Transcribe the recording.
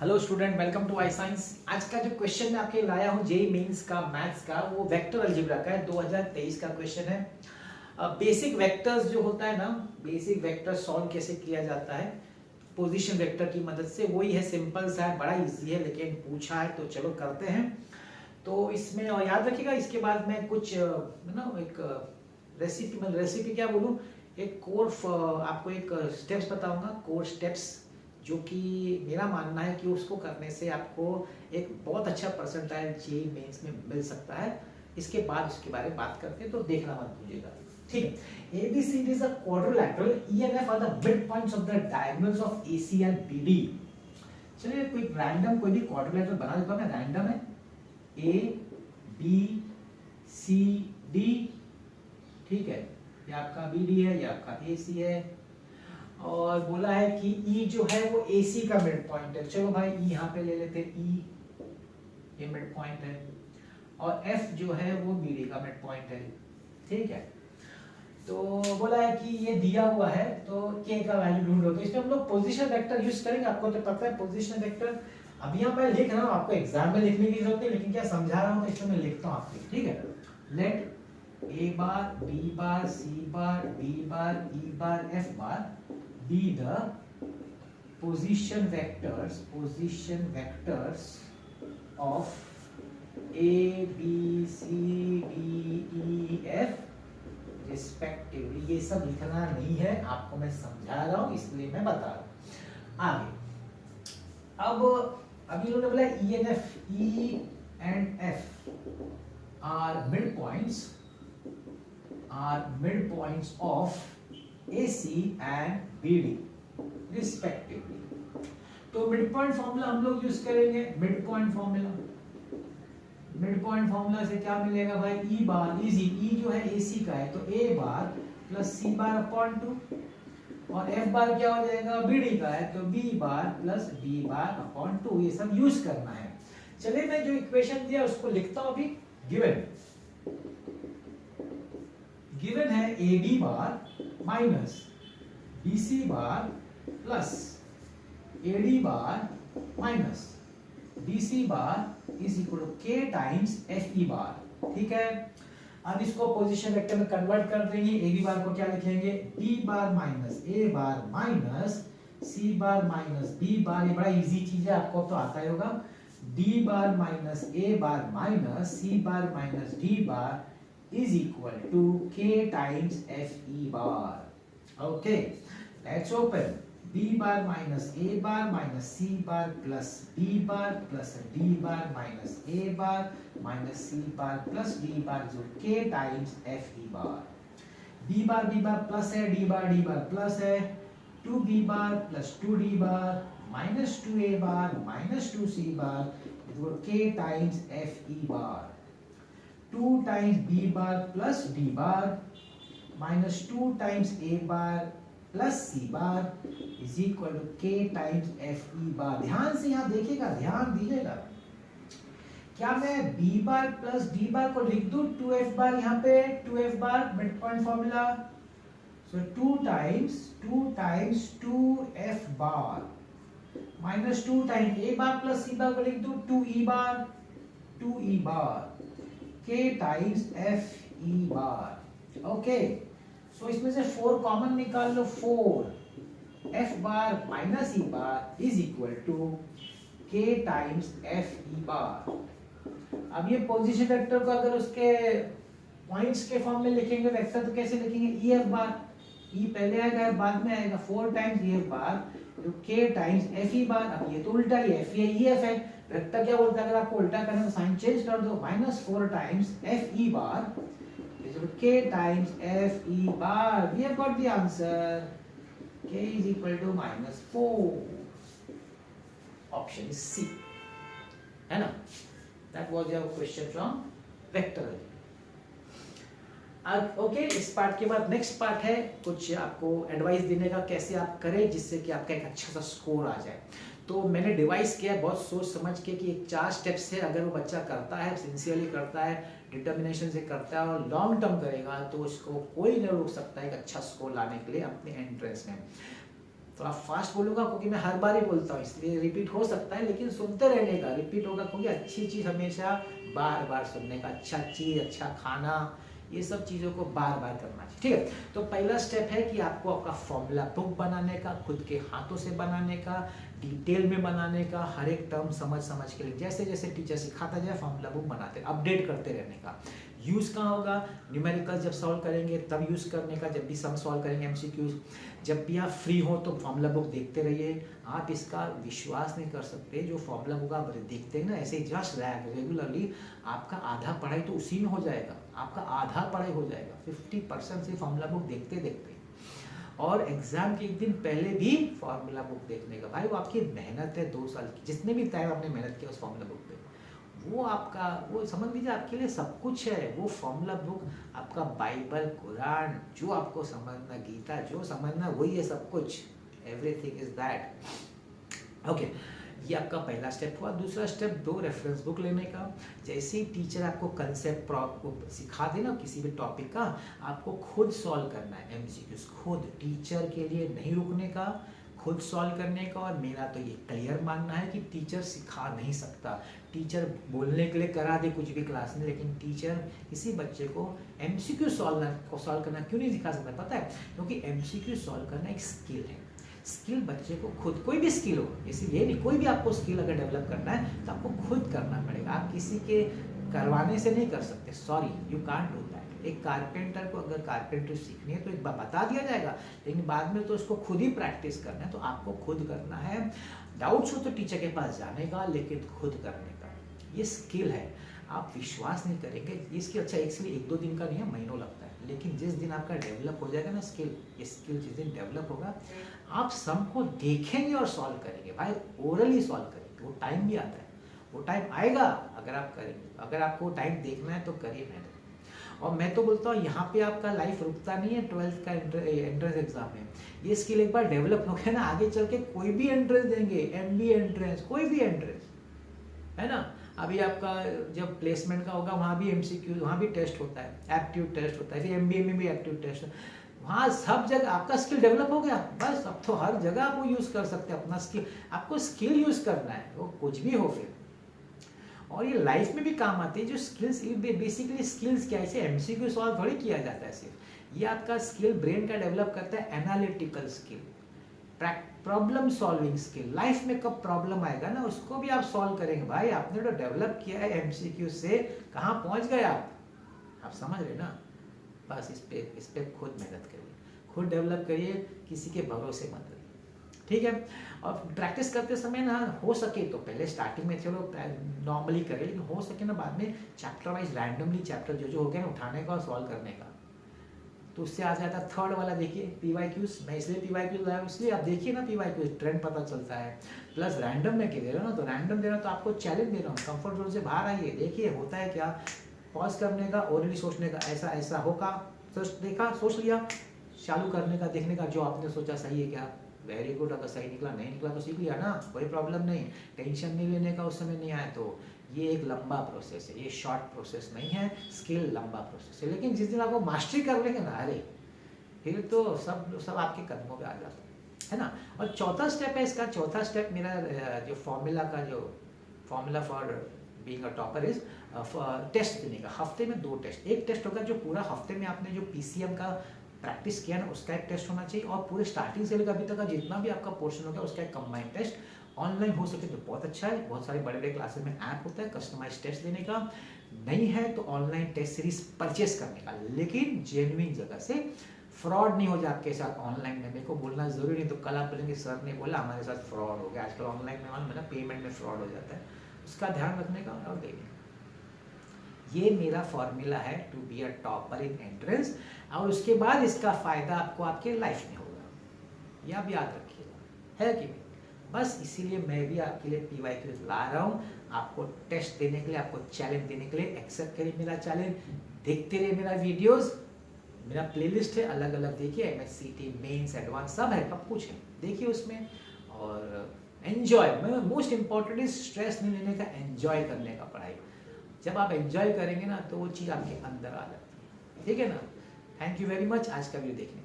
Hello student, welcome to I science. आज का जो क्वेश्चन मैं आपके लाया हूँ जेई मेंस का मैथ्स का, वो वेक्टर अलजेब्रा का है। 2023 का क्वेश्चन है। बेसिक वेक्टर्स जो होता है ना, बेसिक वेक्टर सॉल्व कैसे किया जाता है पोजीशन वेक्टर की मदद से, वही है। सिंपल सा है, बड़ा इजी है, लेकिन पूछा है तो चलो करते हैं। तो इसमें और याद रखिएगा, इसके बाद मैं कुछ ना एक रेसिपी क्या बोलूँ, एक आपको एक स्टेप्स बताऊंगा, कोर स्टेप्स, जो कि मेरा मानना है कि उसको करने से आपको एक बहुत अच्छा परसेंटाइल जेईई मेंस में मिल सकता है। इसके बाद उसके बारे में बात करते हैं, तो देखना मत भूलिएगा। ठीक है। ABCD is a quadrilateral, ENF are the mid points of the diagonals of AC and BD। चलिए कोई रैंडम कोई भी क्वाड्रिलैटरल बना देता हूं मैं। रैंडम है ABCD, ठीक है। ये आपका BD है, ये आपका AC है, और बोला है कि E जो है वो AC का मिड पॉइंट है। चलो भाई E यहाँ पे ले लेते हैं, E ये मिड पॉइंट है, और F जो है वो BD का मिड पॉइंट है, ठीक है। तो बोला है कि ये दिया हुआ है, तो K का वैल्यू ढूंढो। तो इसमें हम लोग पोजीशन वेक्टर यूज करेंगे। आपको तो पता है पोजीशन वेक्टर, अब यहाँ पे लिख रहा हूँ, आपको एग्जाम में लिखने की जरूरत नहीं, लेकिन क्या समझा रहा हूँ तो इसमें मैं लिखता हूँ आपको, ठीक है। Let A bar, B bar, C bar, D bar, E bar, F bar be the position vectors of A, B, C, D, E, F respectively। ये सब लिखना नहीं है, आपको मैं समझा रहा हूं, इसलिए मैं बता रहा हूं। आगे अब अभी इन्होंने बोला ENF, E and F are midpoints of AC and BD respectively। तो मिड पॉइंट फॉर्मूला हम लोग यूज करेंगे। मिड पॉइंट फॉर्मूला से क्या मिलेगा भाई, E बार इजी, E जो है AC का है, तो A bar plus C bar upon 2, और F बार क्या हो जाएगा, BD का है, तो B बार प्लस B बार अपॉन 2। ये सब यूज करना है। चलिए मैं जो इक्वेशन दिया उसको लिखता हूं अभी। गिवन है AB bar minus BC bar plus AD bar minus BC bar is equal to K times FE bar, ठीक है। अब इसको पोजीशन वेक्टर में कन्वर्ट कर देंगे। AB बार को क्या लिखेंगे, B bar minus A bar minus C bar minus B बार। ये बड़ा इजी चीज है, आपको तो आता ही होगा। D bar minus A bar minus C bar minus D bar is equal to K times FE bar. Okay, let's open B bar minus A bar minus C bar plus B bar plus D bar minus A bar minus C bar plus D bar is equal to K times FE bar. B bar plus है, D bar plus है, 2B bar plus 2D bar minus 2A bar minus 2C bar is equal to K times FE bar. 2 times B bar plus D bar minus 2 times A bar plus C bar is equal to K times FE bar। ध्यान से यहाँ देखिएगा, ध्यान दीजिएगा। क्या मैं B bar plus D bar को लिख दूं 2F bar, यहाँ पे 2F bar mid point formula, so 2 times 2F bar minus 2 times A bar plus C bar को लिख दूं 2E bar K times FE bar। Okay, so इसमें से 4 कॉमन निकाल लो। 4 F bar minus E bar is equal to K times FE bar. अब ये position vector को अगर उसके पॉइंट्स के फॉर्म में लिखेंगे वेक्टर, तो कैसे लिखेंगे, EF बार, E पहले आएगा बाद में आएगा, 4 टाइम्स EF बार तो K टाइम्स FE बार। अब ये तो उल्टा ही है, FE EF है, वेक्टर क्या बोलता है, अगर आपको उल्टा करना है तो साइन चेंज कर दो। -4 times FE bar is equal to K times FE bar. We have got the answer, K is equal to -4। Option is C, है ना। That was your question from vector. Okay, इस part के बाद next part है कुछ आपको advice देने का, कैसे आप करें जिससे कि आपका एक अच्छा सा स्कोर आ जाए। तो मैंने डिवाइस किया बहुत सोच समझ के कि एक 4 स्टेप्स है, अगर वो बच्चा करता है, सिंसियरली करता है, डिटर्मिनेशन से करता है और लॉन्ग टर्म करेगा, तो उसको कोई नहीं रोक सकता है एक अच्छा स्कोर लाने के लिए अपने एंट्रेंस में। थोड़ा फास्ट बोलूंगा क्योंकि मैं हर बार ही बोलता हूँ, इसलिए रिपीट हो सकता है, लेकिन सुनते रहने का, रिपीट होगा क्योंकि अच्छी चीज़ हमेशा बार बार सुनने का, अच्छा चीज़, अच्छा खाना, ये सब चीज़ों को बार बार करना चाहिए। ठीक है, तो पहला स्टेप है कि आपको आपका फॉर्मूला बुक बनाने का, खुद के हाथों से बनाने का, डिटेल में बनाने का, हर एक टर्म समझ समझ के लिए, जैसे जैसे टीचर सिखाता जाए फॉर्मूला बुक बनाते, अपडेट करते रहने का। यूज़ कहाँ होगा, न्यूमेरिकल जब सॉल्व करेंगे तब यूज़ करने का, जब भी सम सॉल्व करेंगे एमसीक्यूज, जब भी आप फ्री हो तो फॉर्मूला बुक देखते रहिए। आप इसका विश्वास नहीं कर सकते, जो फॉर्मूला बुक आप देखते हैं ना ऐसे जस्ट रेगुलरली, आपका आधा पढ़ाई तो उसी में हो जाएगा, आपका आधा पढ़ाई हो जाएगा 50% से फॉर्मूला बुक देखते देखते। और एग्जाम के एक दिन पहले भी फॉर्मूला बुक देखने का, भाई वो आपकी मेहनत है 2 साल की, जितने भी टाइम आपने मेहनत किया उस फॉर्मूला बुक पे, वो आपका, वो समझ लीजिए आपके लिए सब कुछ है। वो फॉर्मूला बुक आपका बाइबल, कुरान, जो आपको समझना, गीता जो समझना वही है सब कुछ, एवरीथिंग इज दैट। ओके, ये आपका पहला स्टेप हुआ। दूसरा स्टेप, 2 रेफरेंस बुक लेने का। जैसे ही टीचर आपको कंसेप्ट को सिखा देना किसी भी टॉपिक का, आपको खुद सॉल्व करना है एमसीक्यूज, खुद, टीचर के लिए नहीं रुकने का, खुद सॉल्व करने का। और मेरा तो ये क्लियर मानना है कि टीचर सिखा नहीं सकता, टीचर बोलने के लिए करा दे कुछ भी क्लास में, लेकिन टीचर किसी बच्चे को एमसीक्यू सॉल्व करना क्यों नहीं सिखा सकता, पता है? क्योंकि एमसीक्यू सॉल्व करना एक स्किल है। स्किल बच्चे को खुद, कोई भी स्किल हो, इसीलिए नहीं, कोई भी आपको स्किल अगर डेवलप करना है तो आपको खुद करना पड़ेगा, आप किसी के करवाने से नहीं कर सकते, sorry, you can't do that. एक कारपेंटर को अगर कारपेंट्री सीखनी है तो एक बार बता दिया जाएगा, लेकिन बाद में तो उसको खुद ही प्रैक्टिस करना है, तो आपको खुद करना है। डाउट्स हो तो टीचर के पास जाने का, लेकिन खुद करने का, ये स्किल है। आप विश्वास नहीं करेंगे, ये स्किल अच्छा इसलिए 1-2 दिन का नहीं है, महीनों लगता है, लेकिन जिस दिन आपका डेवलप हो जाएगा ना स्किल, ये स्किल जिस दिन डेवलप होगा, आप सम को देखेंगे और सॉल्व करेंगे। भाई ओरली सॉल्व करेंगे, वो टाइम भी आता है, वो टाइम आएगा अगर आप करेंगे। अगर आपको टाइम देखना है तो करिए मेहनत। और मैं तो बोलता हूँ यहाँ पे आपका लाइफ रुकता नहीं है 12th का एंट्रेंस एग्जाम में। ये स्किल एक बार डेवलप हो गया ना, आगे चल के कोई भी एंट्रेंस देंगे, एमबीए एंट्रेंस, कोई भी एंट्रेंस, है ना। अभी आपका जब प्लेसमेंट का होगा वहाँ भी एमसीक्यू, वहाँ भी टेस्ट होता है, एप्टीट्यूड टेस्ट होता है, फिर एमबीए में भी एप्टीट्यूड टेस्ट, वहाँ सब जगह आपका स्किल डेवलप हो गया, बस अब तो हर जगह आप वो यूज़ कर सकते हैं अपना स्किल। आपको स्किल यूज़ करना है, वो कुछ भी हो फिर। और ये लाइफ में भी काम आती है जो स्किल्स, बेसिकली स्किल्स क्या है, इसे एमसीक्यू सॉल्व थोड़ी किया जाता है सिर्फ, ये आपका स्किल ब्रेन का डेवलप करता है, analytical skill, problem solving skill. Life में कब प्रॉब्लम आएगा ना, उसको भी आप सॉल्व करेंगे। भाई आपने तो डेवलप किया है एमसीक्यू से, कहाँ पहुँच गए आप समझ रहे ना। बस इस पे खुद मेहनत करिए, खुद डेवलप करिए, किसी के भरोसे मत रहिए, ठीक है। और प्रैक्टिस करते समय ना, हो सके तो पहले स्टार्टिंग में चलो नॉर्मली करें, लेकिन हो सके ना बाद में चैप्टर वाइज रैंडमली चैप्टर जो हो गया ना उठाने का और सॉल्व करने का, तो उससे आ जाता। थर्ड वाला देखिए पीवाईक्यूज, मैं इसलिए पीवाईक्यूज लाया, इसलिए आप देखिए ना पीवाईक्यूज, ट्रेंड पता चलता है। प्लस रैंडम में क्या दे रहा हूँ ना, तो रैंडम दे रहा हूँ तो आपको चैलेंज दे रहा हूँ, कंफर्ट जोन से बाहर आइए, देखिए होता है क्या, पॉज करने का, ऑलरेडी सोचने का, ऐसा ऐसा होगा, देखा, सोच लिया, चालू करने का, देखने का जो आपने सोचा सही है क्या, वेरी गुड, अगर सही निकला, नहीं निकला तो सीख लिया ना, कोई प्रॉब्लम नहीं, टेंशन नहीं लेने का उस समय नहीं आया तो। ये एक लंबा प्रोसेस है, ये शॉर्ट प्रोसेस नहीं है, स्किल लंबा प्रोसेस है, लेकिन जिस दिन आपको मास्टरी कर लेंगे ना, अरे फिर तो सब आपके कदमों पे आ जाता है ना। और चौथा स्टेप है इसका, चौथा स्टेप मेरा जो फॉर्मूला का, जो formula for being a topper is test देने का। हफ्ते में 2 टेस्ट, एक टेस्ट होगा जो पूरा हफ्ते में आपने जो पीसीएम का प्रैक्टिस किया ना उसका एक टेस्ट होना चाहिए, और पूरे स्टार्टिंग से लेकर अभी तक का जितना भी आपका पोर्शन होगा उसका एक कंबाइंड टेस्ट। ऑनलाइन हो सके तो बहुत अच्छा है, बहुत सारे बड़े बड़े क्लासेस में ऐप होता है कस्टमाइज टेस्ट देने का, नहीं है तो ऑनलाइन टेस्ट सीरीज परचेस करने का, लेकिन जेन्युइन जगह से, फ्रॉड नहीं हो जाए आपके साथ ऑनलाइन में। मेरे को बोलना जरूरी नहीं तो कल आप बोलेंगे सर ने बोला हमारे साथ फ्रॉड हो गया। आजकल ऑनलाइन में मालूम है ना, पेमेंट में फ्रॉड हो जाता है, उसका ध्यान रखने का। और देखिए ये मेरा फॉर्मूला है to be a topper in entrance, और उसके बाद इसका फायदा आपको आपके लाइफ में होगा, ये आप याद रखिएगा, है कि नहीं। बस इसीलिए मैं भी आपके लिए पीवाईक्यूज ला रहा हूँ, आपको टेस्ट देने के लिए, आपको चैलेंज देने के लिए। एक्सेप्ट करिए मेरा चैलेंज, देखते रहिए मेरा वीडियोस, मेरा प्लेलिस्ट है अलग अलग, देखिए एमएससीटी, मेंस, एडवांस सब है, सब कुछ है, देखिए उसमें। और enjoy, most important is stress नहीं लेने का, एंजॉय करने का पढ़ाई। जब आप एंजॉय करेंगे ना तो वो चीज़ आपके अंदर आ जाती है, ठीक है ना। थैंक यू वेरी मच आज का वीडियो देखने